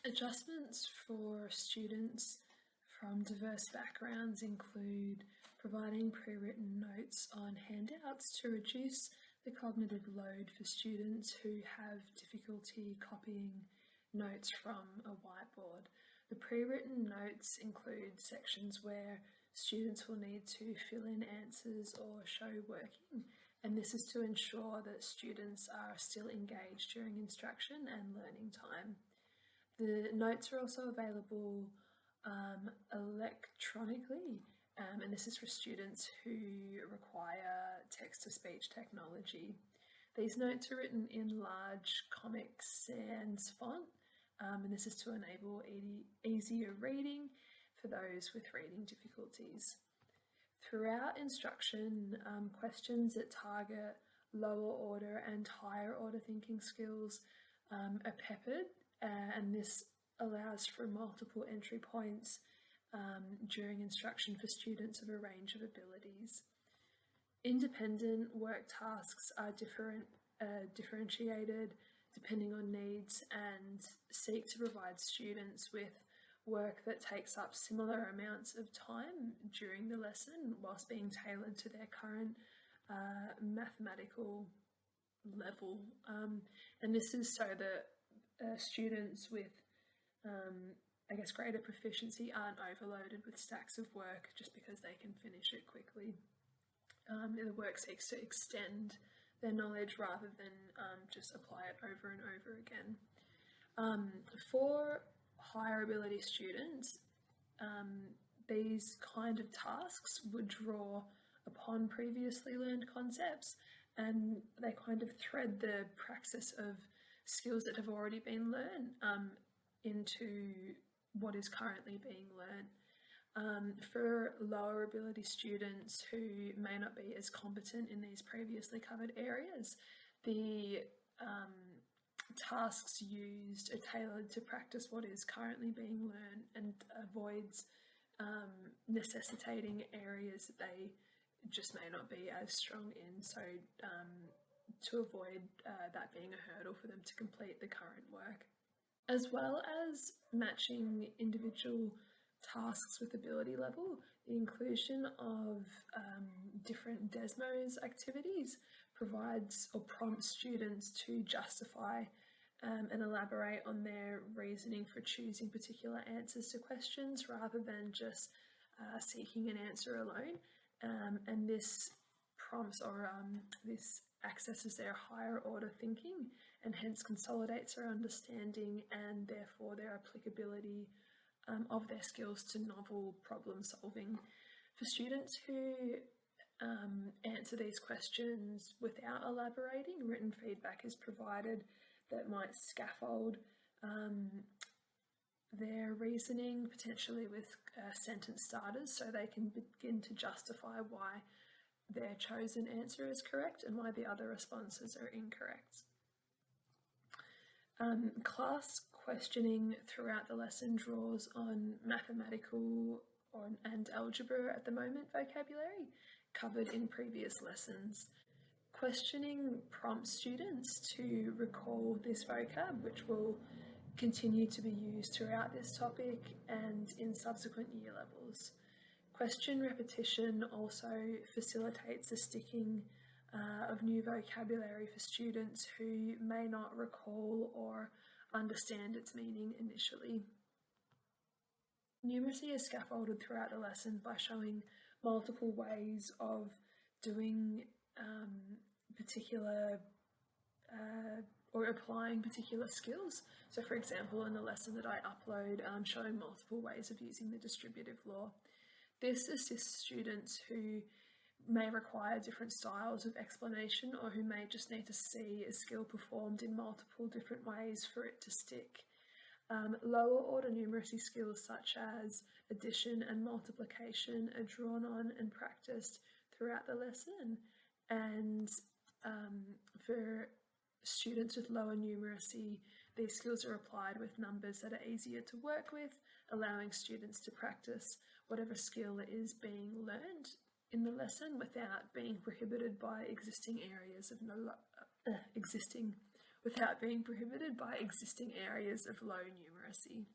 Adjustments for students from diverse backgrounds include providing pre-written notes on handouts to reduce the cognitive load for students who have difficulty copying notes from a whiteboard. The pre-written notes include sections where students will need to fill in answers or show working, and this is to ensure that students are still engaged during instruction and learning time. The notes are also available electronically, and this is for students who require text-to-speech technology. These notes are written in large Comic Sans font, and this is to enable easier reading for those with reading difficulties. Throughout instruction, questions that target lower order and higher order thinking skills are peppered, and this allows for multiple entry points during instruction for students of a range of abilities. Independent work tasks are differentiated depending on needs and seek to provide students with work that takes up similar amounts of time during the lesson whilst being tailored to their current mathematical level. And this is so that students with greater proficiency aren't overloaded with stacks of work just because they can finish it quickly. The work seeks to extend their knowledge rather than just apply it over and over again. For higher ability students, these kind of tasks would draw upon previously learned concepts, and they kind of thread the praxis of skills that have already been learned into what is currently being learned. For lower ability students who may not be as competent in these previously covered areas, the tasks used are tailored to practice what is currently being learned and avoids necessitating areas that they just may not be as strong in, so to avoid that being a hurdle for them to complete the current work. As well as matching individual tasks with ability level, the inclusion of different Desmos activities provides or prompts students to justify and elaborate on their reasoning for choosing particular answers to questions rather than just seeking an answer alone. And this prompts or this accesses their higher order thinking and hence consolidates their understanding and therefore their applicability of their skills to novel problem solving. For students who answer these questions without elaborating, written feedback is provided that might scaffold their reasoning, potentially with sentence starters, so they can begin to justify why their chosen answer is correct and why the other responses are incorrect. Class questioning throughout the lesson draws on mathematical and algebra at the moment vocabulary covered in previous lessons. Questioning prompts students to recall this vocab, which will continue to be used throughout this topic and in subsequent year levels. Question repetition also facilitates the sticking of new vocabulary for students who may not recall or understand its meaning initially. Numeracy is scaffolded throughout the lesson by showing multiple ways of doing particular or applying particular skills. So for example, in the lesson that I upload, I'm showing multiple ways of using the distributive law. This assists students who may require different styles of explanation or who may just need to see a skill performed in multiple different ways for it to stick. Lower order numeracy skills such as addition and multiplication are drawn on and practiced throughout the lesson, and for students with lower numeracy, these skills are applied with numbers that are easier to work with, allowing students to practice whatever skill is being learned in the lesson without being prohibited by existing areas of low numeracy. numeracy.